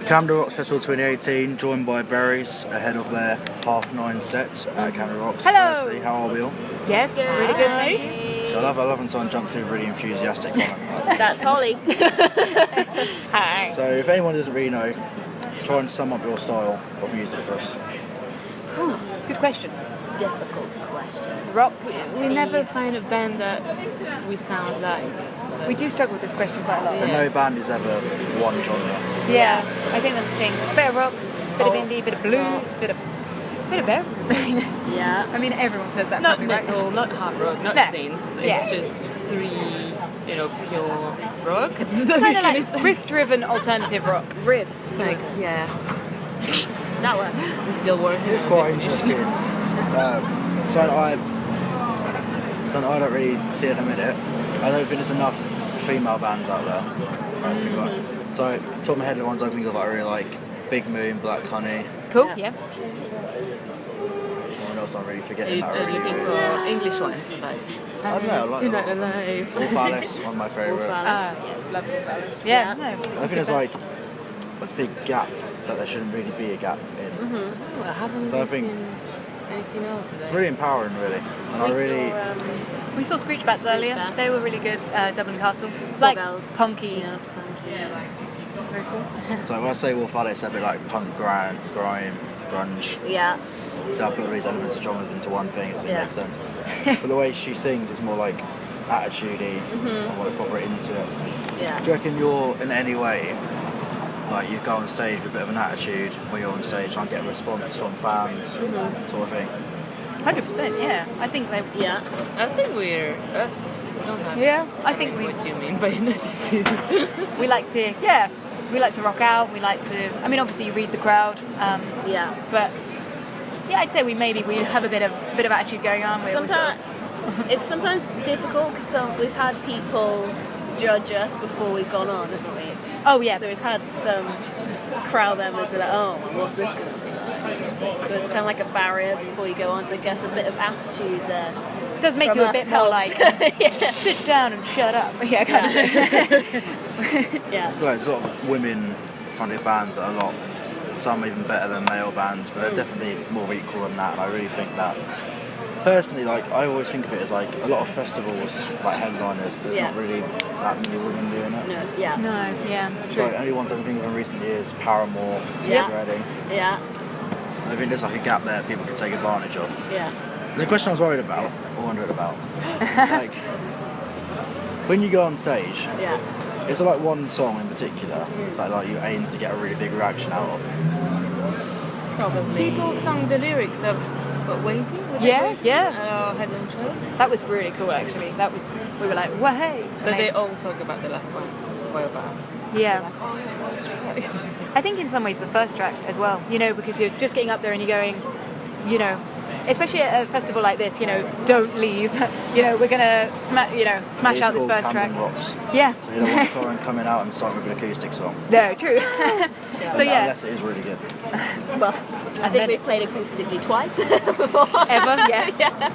Camden Rocks Festival 2018, joined by Berries ahead of their 9:30 set at Camden Rocks. Hello. Firstly, how are we all? Yes, really good, thank you. So I love when someone jumps in really enthusiastic comment. That's Holly. Hi. So if anyone doesn't really know, try and sum up your style of music for us. Good question. Difficult question. Rock. We never find a band that we sound like. We do struggle with this question quite a lot. And no band is ever one genre. Yeah, I think that's the thing. A bit of rock, bit of indie, bit of blues, bit of everything. Yeah. I mean, everyone says that. Not probably, right? metal, not hard rock, not No. synths. It's Yeah. just three, pure rock. It's kind of like riff-driven alternative rock. Riff. Thanks, yeah. That one. We're still working. It's quite interesting. Something I don't really see at the minute. I don't think there's enough female bands out there. So, top of my head, the ones I think of I really like: Big Moon, Black Honey. Cool. Yeah. Someone else I'm really forgetting Are that I you really looking do. for English ones? Like, I don't know, I like Still them. Not Alive. All Phallus, one of my favourites. Yes, lovely fellas. Yeah. No. I think there's like a big gap that there shouldn't really be a gap in. Well, I haven't So I really think seen anything else today. It's really empowering, really. And I really. We saw Screech Bats earlier. Bats. They were really good. Dublin Castle. Like Bells. punky. Yeah. Very cool. So when I say Wolf Phallus, it's a bit like punk, grime, grunge. Yeah. So I put all these elements of genres into one thing, it doesn't Yeah. make sense. But the way she sings is more like attitude-y. I want to incorporate into it. Yeah. Do you reckon you're in any way, like you go on stage with a bit of an attitude when you're on stage, try and get a response from fans, sort of thing? 100%. Yeah. I think they. Yeah. I think we're us. We don't have. Yeah. I think we. What do you mean by an attitude? We like to. Yeah. We like to rock out. We like to. I mean, obviously, you read the crowd. Yeah. But yeah, I'd say we have a bit of attitude going on. We're Sometimes it's sometimes difficult because we've had people judge us before we've gone on, haven't we? Oh yeah. So we've had some crowd members be like, "Oh, what's this going to be like?" So it's kind of like a barrier before you go on. So I guess a bit of attitude there. It does make from you a us bit more helps. like yeah. sit down and shut up. Yeah, kind of. Yeah. Like, there's a lot of women-fronted bands that are a lot, some even better than male bands, but they're definitely more equal than that. And I really think that, personally, like I always think of it as like a lot of festivals, like headliners. There's not really that many women doing it. No. Yeah. No. Yeah. So like, only ones I can think of in recent years: Paramore, Yeah. Reading. Yeah. I think there's like a gap there people can take advantage of. Yeah. The question I was wondering about, like when you go on stage, Yeah. is there like one song in particular that like you aim to get a really big reaction out of? Probably. People sung the lyrics of Waiting. Was it Yeah, Waiting? yeah. At our headline show. That was really cool, actually. We were like, "Well, hey!" But they all talk about the last one. Whatever. Yeah. Like, oh yeah, that was great. I think in some ways the first track as well. Because you're just getting up there and you're going, especially at a festival like this, don't leave. We're gonna smash out this first track. Rocks. Yeah. So you don't want someone coming out and starting with an acoustic song. No, true. So yeah. Unless it is really good. Well, I think we've played acoustically twice before. Ever? Yeah. Yeah.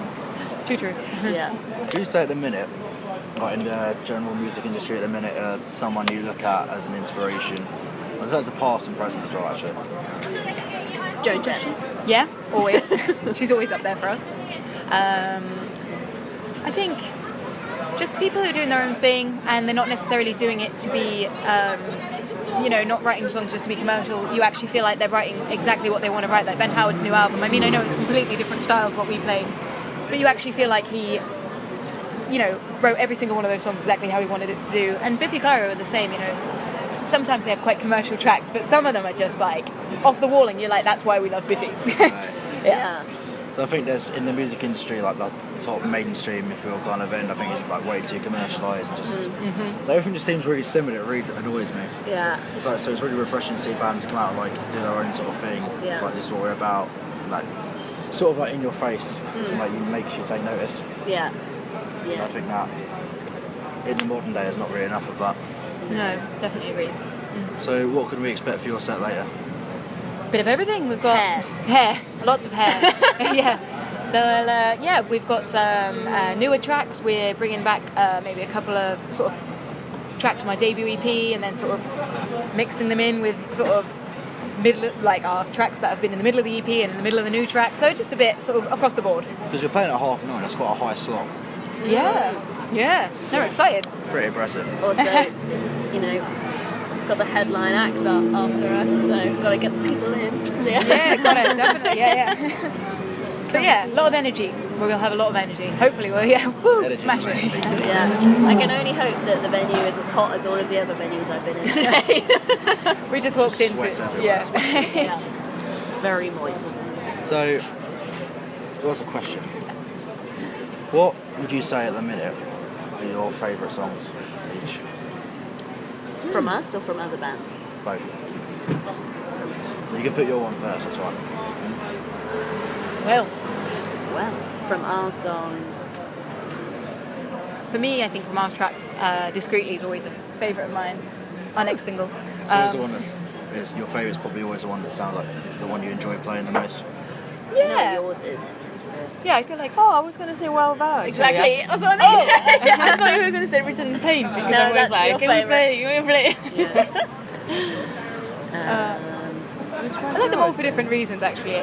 True. Yeah. Who you say at the minute, like in the general music industry at the minute, someone you look at as an inspiration? Well, that's a past and present as well, actually. Joan Jett. Yeah, always. She's always up there for us. I think just people who are doing their own thing and they're not necessarily doing it to be, not writing songs just to be commercial. You actually feel like they're writing exactly what they want to write, like Ben Howard's new album. I mean, I know it's a completely different style to what we play, but you actually feel like he, wrote every single one of those songs exactly how he wanted it to do. And Biffy Clyro are the same, Sometimes they have quite commercial tracks, but some of them are just like off the wall and you're like, that's why we love Biffy. Yeah. So I think there's in the music industry, like the top mainstream, if you will, kind of end. I think it's like way too commercialised. And just everything just seems really similar. It really annoys me. Yeah. It's like, so it's really refreshing to see bands come out and like do their own sort of thing. Yeah. Like this is what we're about. Like sort of like in your face. It's like it makes you take notice. Yeah. And I Yeah. think that in the modern day there's not really enough of that. No, definitely agree. So what can we expect for your set later? Bit of everything. We've got hair, lots of hair. Yeah. We've got some newer tracks. We're bringing back maybe a couple of sort of tracks from my debut EP, and then sort of mixing them in with sort of middle, like our tracks that have been in the middle of the EP and in the middle of the new track. So just a bit sort of across the board. Because you're playing at 9:30, that's quite a high slot. Yeah. They're excited. It's pretty impressive. Also, you know, got the headline acts up after us, so got to get the people in to see us. Yeah, got it, definitely. Yeah. But yeah, a lot of energy. We'll have a lot of energy. Hopefully woo, Energy's smash the main it. thing. Yeah, I can only hope that the venue is as hot as all of the other venues I've been in today. We just walked into Sweat it. everywhere. Yeah. Very moist. So, what's the question? What would you say at the minute are your favourite songs each? From us or from other bands? Both. You can put your one first, that's fine. Well, From our songs. for me, I think from our tracks, Discreetly is always a favourite of mine. Our next single. It's always the one is your favourite's probably always the one that sounds like the one you enjoy playing the most. Yeah. No, yours is. Yeah, I feel like, I was going to say Well Vowed. Exactly, that's what I mean. I thought you were going to say Return the Pain because No, I was that's like, your can we play? I like them all for different reasons, actually.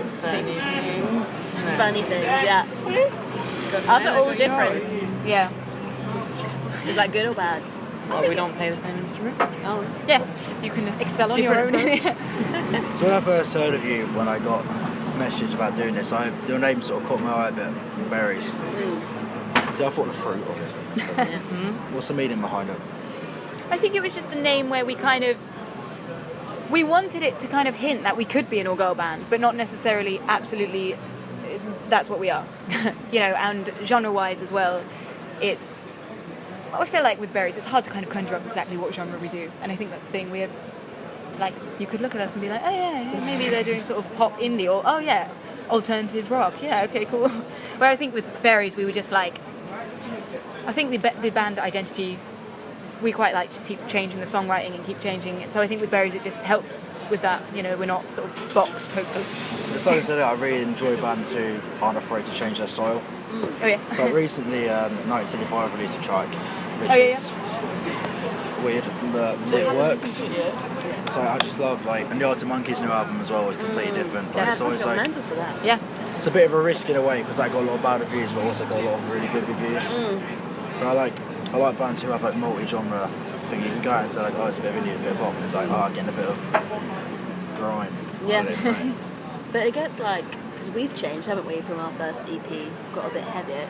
Funny things, yeah. Ours are all different. Yeah. Is that good or bad? Well, we don't play the same instrument. Oh. Yeah. You can excel on your own. So when I first heard of you, when I got a message about doing this, your name sort of caught my eye a bit. Berries. See, I thought the fruit, obviously. What's the meaning behind it? I think it was just a name where we wanted it to kind of hint that we could be an all-girl band, but not necessarily absolutely that's what we are. And genre-wise as well, I feel like with Berries, it's hard to kind of conjure up exactly what genre we do, and I think that's the thing. We're like, you could look at us and be like, oh yeah, maybe they're doing sort of pop indie, or oh yeah, alternative rock. Yeah, okay, cool. Where I think with Berries, we were just like, I think the band identity, we quite like to keep changing the songwriting and keep changing it. So I think with Berries, it just helps with that. We're not sort of boxed, hopefully. It's like I said, I really enjoy bands who aren't afraid to change their style. Oh yeah. So recently, 1975 released a track, which is weird, but it works. So I just love, and the Arctic Monkeys' new album as well was completely different. But it's always mental for that. Yeah. It's a bit of a risk in a way because that got a lot of bad reviews, but also got a lot of really good reviews. So I like bands who have multi-genre thing. You can go out and say it's a bit of indie, a bit of pop, and it's getting a bit of grime. Yeah. But it gets because we've changed, haven't we, from our first EP, got a bit heavier.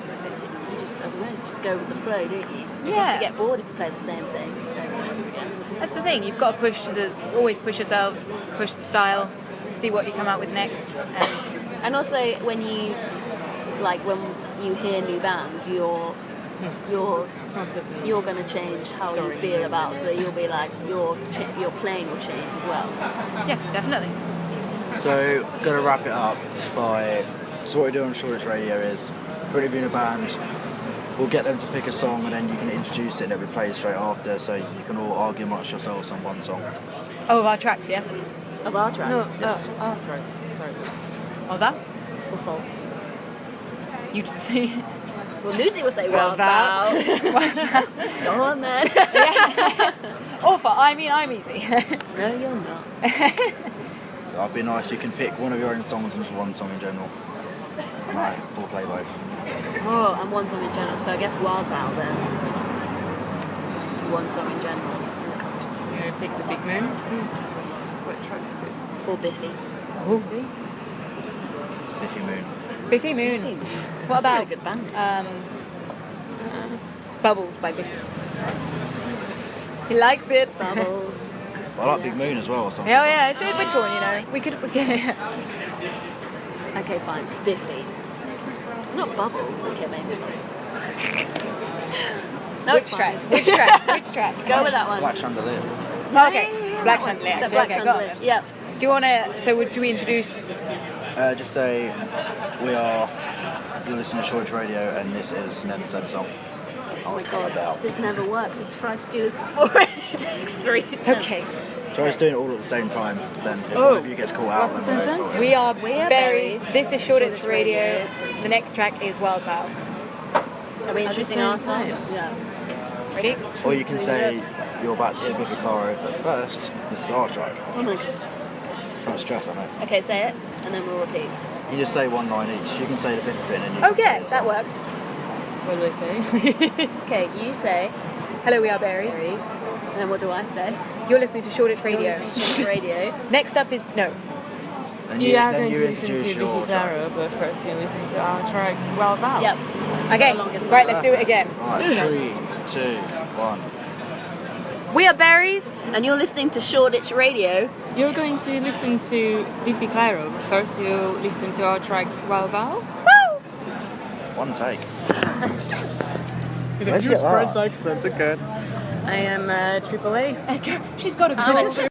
You just, I don't know, just go with the flow, don't you? Yeah. You get bored if you play the same thing. That's the thing. You've got to always push yourselves, push the style, see what you come out with next. And also when you hear new bands, you're going to change how you feel about. So you'll be like your playing will change as well. Yeah, definitely. So, going to wrap it up so what we do on Shoreditch Radio is, for any of you in a band, we'll get them to pick a song and then you can introduce it and it'll be played straight after, so you can all argue amongst yourselves on one song. Oh, of our tracks, yeah? Of our tracks? No, Yes. our track. Sorry. Of that? Or false? You just see. Well, Lucy will say Well Bow. Go on then. Awful. I mean, I'm easy. No, you're not. That'd be nice. You can pick one of your own songs and just one song in general. And we'll play both. Oh, and one song in general. So I guess Wild Bow then. One song in general. You gonna pick the Big Moon? What track's good? Or Biffy. Oh. Biffy Moon. Biffy Moon. Biffy. What That's a about really good band. Bubbles by Biffy? He likes it. Bubbles. I like Big Moon as well or something. Oh yeah, it's a bit torn, We could. Okay, fine. Biffy. Not Bubbles. Okay, maybe Bubbles. No, Which it's track? fine. Which track? Which track? Go with that one. Black Chandelier. Okay, Black Chandelier. The Actually, Black okay, go on Chandelier. then. Yeah. Do you want to? So, should we introduce? Just say you're listening to Shoreditch Radio and this is Never Said Song. Oh my god, this never works. We've tried to do this before. It takes 3 attempts. Okay. Try just doing it all at the same time, then if one of you gets caught out, then we'll know. We are Berries. Berries. This is Shoreditch Radio. The next track is Wild Bow. Are we introducing our song? Yes. Yeah. Ready? Or you can say you're about to hear Biffy Caro, but first, this is our track. Oh my god. It's not stress, I know. Okay, say it, and then we'll repeat. You just say one line each. You can say the Biff thing and you can say Okay, it. that works. What do I say? Okay, you say Hello, we are berries. berries, and then what do I say? You're listening to Shoreditch Radio. You're listening to Shoreditch Radio. Next up is no. Then You are then going you to listen to introduce Vicky your track. Claro, but first you listen to our track Well Val. Yep. Okay, The longest right, one. let's do it again. Right, 3, 2, 1. We are berries. And you're listening to Shoreditch Radio. You're going to listen to Vicky Claro, but first you listen to our track Well Val. One take. You Where'd you get that? accent again. I am AAA. She's got a I'm good.